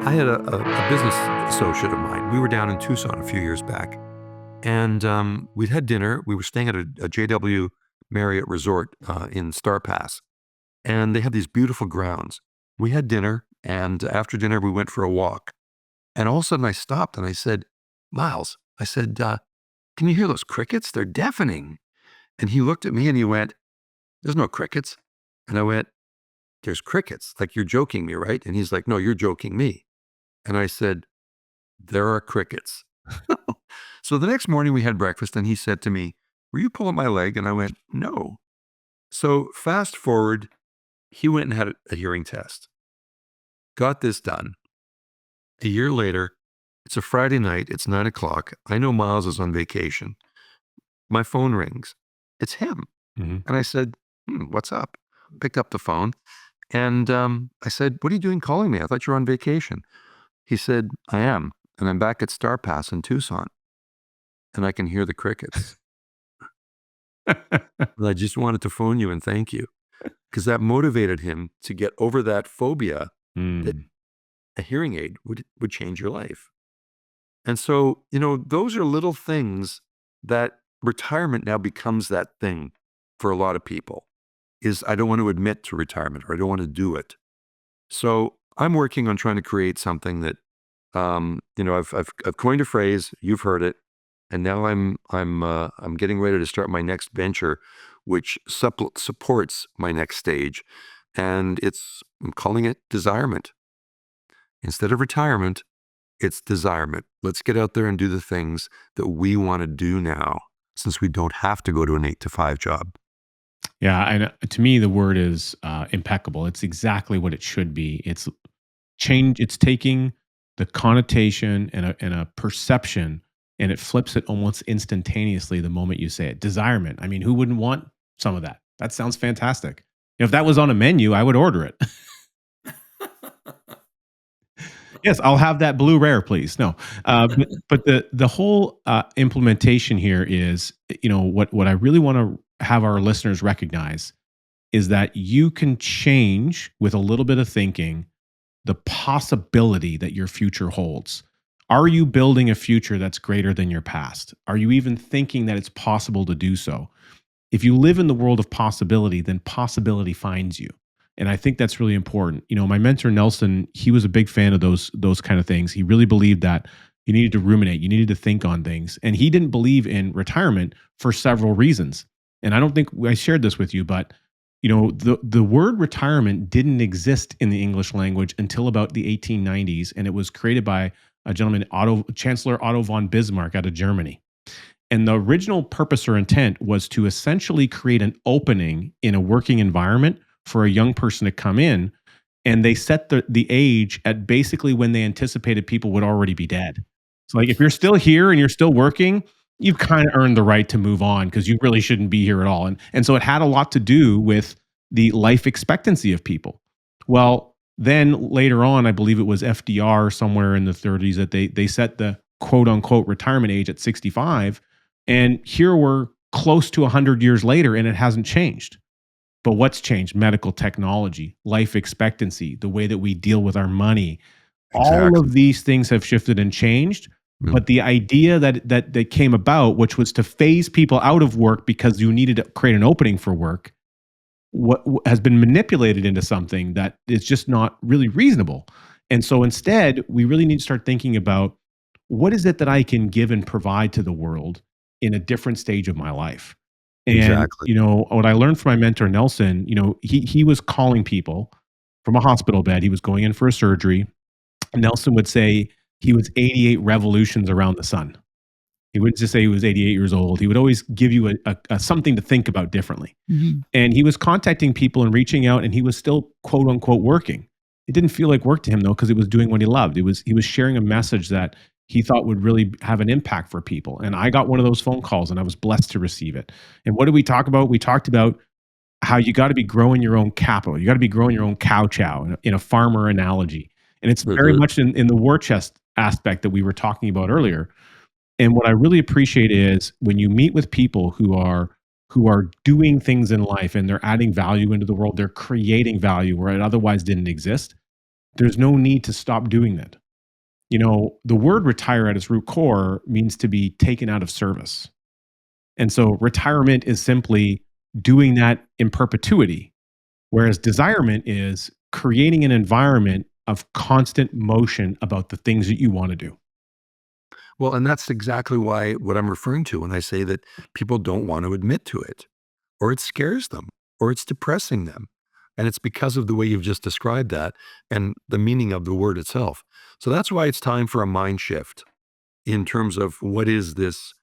I had a business associate of mine. We were down in Tucson a few years back, and we'd had dinner. We were staying at a JW Marriott resort in Star Pass, and they have these beautiful grounds. We had dinner, and after dinner, we went for a walk. And all of a sudden, I stopped and I said, "Miles," I said, "can you hear those crickets? They're deafening." And he looked at me and he went, "There's no crickets." And I went, "There's crickets. Like, you're joking me, right?" And he's like, "No, you're joking me." And I said, "There are crickets." So the next morning we had breakfast and he said to me, "Were you pulling my leg?" And I went, "No." So fast forward, he went and had a hearing test, got this done. A year later, it's a Friday night, it's 9 o'clock. I know Miles is on vacation. My phone rings. It's him. Mhm. And I said, "What's up?" Picked up the phone and I said, "What are you doing calling me? I thought you were on vacation." He said, "I am. And I'm back at Star Pass in Tucson and I can hear the crickets. And I just wanted to phone you and thank you." Because that motivated him to get over that phobia that Mm. a hearing aid would change your life. And so, those are little things that retirement now becomes that thing for a lot of people is I don't want to admit to retirement or I don't want to do it. So I'm working on trying to create something that, I've coined a phrase, you've heard it, and now I'm getting ready to start my next venture, which supports my next stage, and I'm calling it Desirement. Instead of retirement, it's Desirement. Let's get out there and do the things that we want to do now, since we don't have to go to an 8 to 5 job. Yeah, and to me, the word is impeccable. It's exactly what it should be. It's change. It's taking the connotation and a perception, and it flips it almost instantaneously the moment you say it. Desirement. I mean, who wouldn't want some of that? That sounds fantastic. If that was on a menu, I would order it. Yes, I'll have that blue rare, please. No, but the whole implementation here is, what I really want to have our listeners recognize is that you can change with a little bit of thinking the possibility that your future holds. Are you building a future that's greater than your past? Are you even thinking that it's possible to do so? If you live in the world of possibility, then possibility finds you. And I think that's really important. My mentor Nelson, he was a big fan of those kind of things. He really believed that you needed to ruminate, you needed to think on things. And he didn't believe in retirement for several reasons. And I don't think I shared this with you, but the word retirement didn't exist in the English language until about the 1890s, and it was created by a gentleman, Chancellor Otto von Bismarck out of Germany. And the original purpose or intent was to essentially create an opening in a working environment for a young person to come in. And they set the age at basically when they anticipated people would already be dead. So, like, if you're still here and you're still working, you've kind of earned the right to move on because you really shouldn't be here at all. And so it had a lot to do with the life expectancy of people. Well, then later on, I believe it was FDR somewhere in the 30s that they set the quote unquote retirement age at 65, and here we're close to 100 years later and it hasn't changed. But what's changed? Medical technology, life expectancy, the way that we deal with our money. All Exactly. of these things have shifted and changed. Mm. But the idea that came about, which was to phase people out of work because you needed to create an opening for work, what has been manipulated into something that is just not really reasonable. And so instead, we really need to start thinking about what is it that I can give and provide to the world in a different stage of my life. And Exactly. what I learned from my mentor Nelson, he was calling people from a hospital bed. He was going in for a surgery. Nelson would say he was 88 revolutions around the sun. He wouldn't just say he was 88 years old. He would always give you a something to think about differently. Mhm. And he was contacting people and reaching out, and he was still quote unquote working. It didn't feel like work to him though, because he was doing what he loved. He was sharing a message that he thought would really have an impact for people. And I got one of those phone calls and I was blessed to receive it. And what did we talk about? We talked about how you got to be growing your own capital. You got to be growing your own cow chow in a farmer analogy. And it's very Mhm. much in the war chest aspect that we were talking about earlier. And what I really appreciate is when you meet with people who are doing things in life and they're adding value into the world, they're creating value where it otherwise didn't exist. There's no need to stop doing that. The word retire at its root core means to be taken out of service. And so retirement is simply doing that in perpetuity, whereas desirement is creating an environment of constant motion about the things that you want to do. Well, and that's exactly why what I'm referring to when I say that people don't want to admit to it, or it scares them, or it's depressing them. And it's because of the way you've just described that and the meaning of the word itself. So that's why it's time for a mind shift in terms of what is this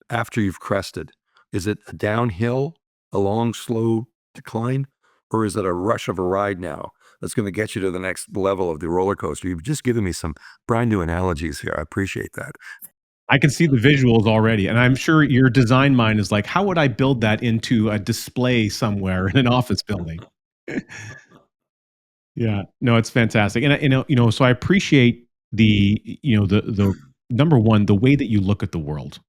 after you've crested? Is it a downhill, a long, slow decline, or is it a rush of a ride now that's going to get you to the next level of the roller coaster? You've just given me some brand new analogies here. I appreciate that. I can see the visuals already, and I'm sure your design mind is like, how would I build that into a display somewhere in an office building? Yeah, no, it's fantastic, and so I appreciate the number one, the way that you look at the world.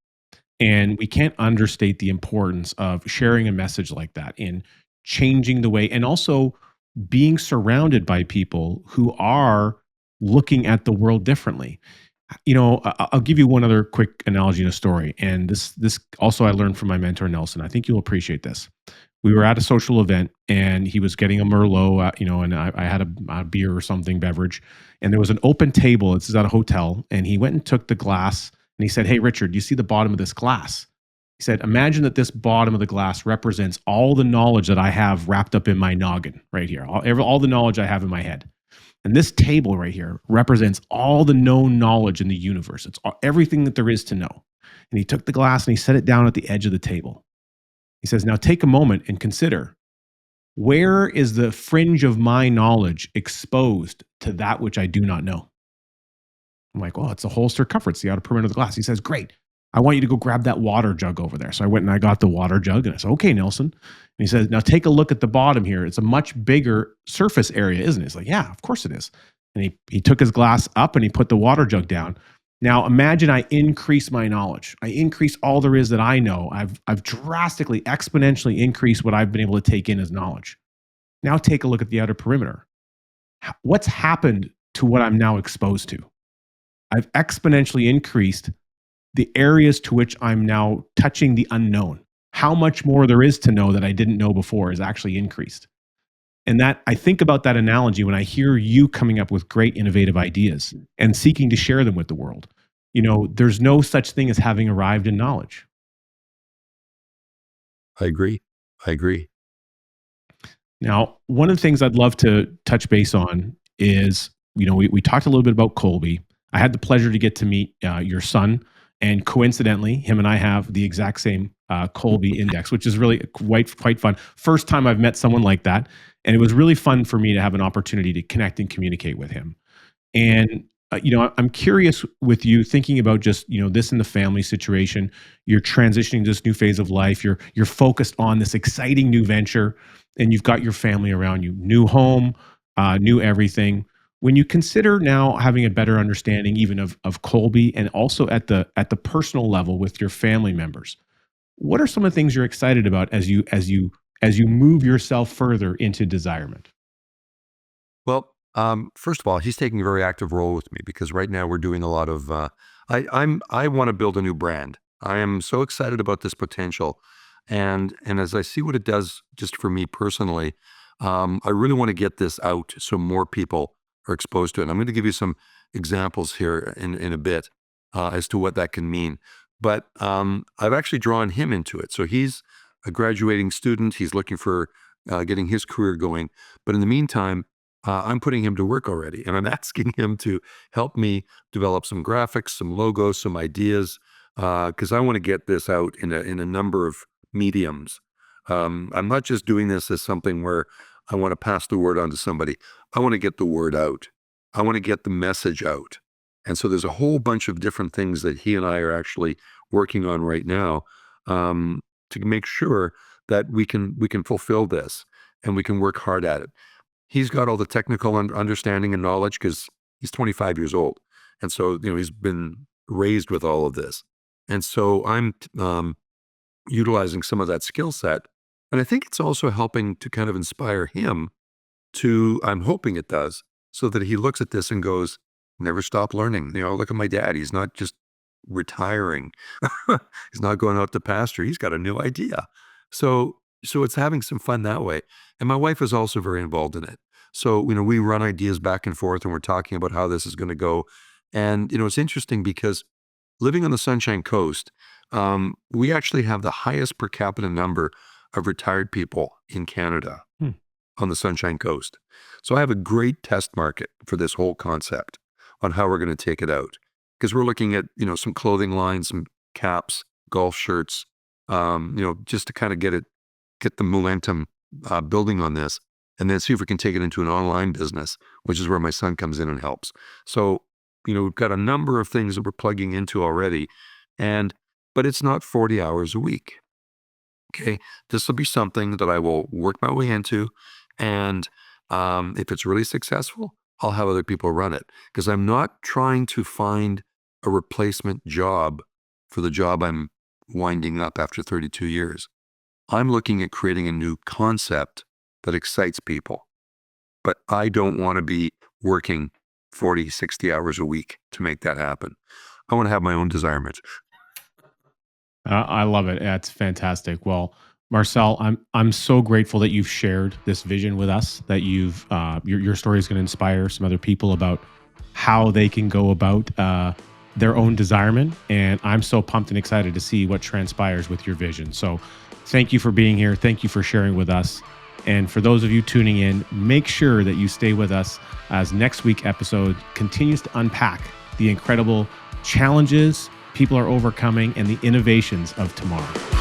And we can't understate the importance of sharing a message like that in changing the way, and also being surrounded by people who are looking at the world differently. I'll give you one other quick analogy and a story. And this also I learned from my mentor Nelson. I think you'll appreciate this. We were at a social event and he was getting a Merlot, and I had a beer or something beverage, and there was an open table. This is at a hotel, and he went and took the glass and he said, "Hey, Richard, do you see the bottom of this glass?" He said, "Imagine that this bottom of the glass represents all the knowledge that I have wrapped up in my noggin right here, all the knowledge I have in my head. And this table right here represents all the known knowledge in the universe. It's everything that there is to know." And he took the glass and he set it down at the edge of the table. He says, "Now take a moment and consider, where is the fringe of my knowledge exposed to that which I do not know?" I'm like, "Well, it's the whole circumference, the outer perimeter of the glass." He says, "Great. I want you to go grab that water jug over there." So I went and I got the water jug and I said, "Okay, Nelson." And he says, "Now take a look at the bottom here. It's a much bigger surface area, isn't it?" It's like, "Yeah, of course it is." And he took his glass up and he put the water jug down. Now imagine I increase my knowledge. I increase all there is that I know. I've drastically, exponentially increased what I've been able to take in as knowledge. Now take a look at the outer perimeter. What's happened to what I'm now exposed to? I've exponentially increased the areas to which I'm now touching the unknown. How much more there is to know that I didn't know before is actually increased. And that I think about that analogy when I hear you coming up with great innovative ideas and seeking to share them with the world. There's no such thing as having arrived in knowledge. I agree. I agree. Now, one of the things I'd love to touch base on is, we talked a little bit about Colby. I had the pleasure to get to meet your son, and coincidentally, him and I have the exact same Colby index, which is really quite fun. First time I've met someone like that, and it was really fun for me to have an opportunity to connect and communicate with him. And I'm curious with you thinking about just this in the family situation. You're transitioning to this new phase of life. You're focused on this exciting new venture, and you've got your family around you, new home, new everything. When you consider now having a better understanding even of Colby, and also at the personal level with your family members, what are some of the things you're excited about as you move yourself further into desirement? Well, first of all, he's taking a very active role with me because right now we're doing a lot of. I want to build a new brand. I am so excited about this potential, and as I see what it does, just for me personally, I really want to get this out so more people are exposed to it. And I'm going to give you some examples here in a bit as to what that can mean. But I've actually drawn him into it. So he's a graduating student. He's looking for getting his career going. But in the meantime, I'm putting him to work already, and I'm asking him to help me develop some graphics, some logos, some ideas, because I want to get this out in a number of mediums. I'm not just doing this as something where I want to pass the word on to somebody. I want to get the word out. I want to get the message out. And so there's a whole bunch of different things that he and I are actually working on right now to make sure that we can fulfill this and we can work hard at it. He's got all the technical understanding and knowledge because he's 25 years old. And so, he's been raised with all of this. And so I'm utilizing some of that skill set. And I think it's also helping to kind of inspire him to, I'm hoping it does, so that he looks at this and goes, never stop learning. Look at my dad. He's not just retiring. He's not going out to pasture. He's got a new idea. So it's having some fun that way. And my wife is also very involved in it. So, we run ideas back and forth and we're talking about how this is going to go. And, it's interesting because living on the Sunshine Coast, we actually have the highest per capita number of retired people in Canada Hmm. on the Sunshine Coast. So I have a great test market for this whole concept on how we're going to take it out. Because we're looking at, some clothing lines, some caps, golf shirts, just to kind of get the momentum building on this, and then see if we can take it into an online business, which is where my son comes in and helps. So, we've got a number of things that we're plugging into already, but it's not 40 hours a week. Okay, this will be something that I will work my way into, and if it's really successful, I'll have other people run it because I'm not trying to find a replacement job for the job I'm winding up after 32 years. I'm looking at creating a new concept that excites people, but I don't want to be working 40, 60 hours a week to make that happen. I want to have my own Desirement. I love it. That's fantastic. Well, Marcel, I'm so grateful that you've shared this vision with us. That your story is going to inspire some other people about how they can go about their own Desirement. And I'm so pumped and excited to see what transpires with your vision. So, thank you for being here. Thank you for sharing with us. And for those of you tuning in, make sure that you stay with us as next week's episode continues to unpack the incredible challenges people are overcoming and the innovations of tomorrow.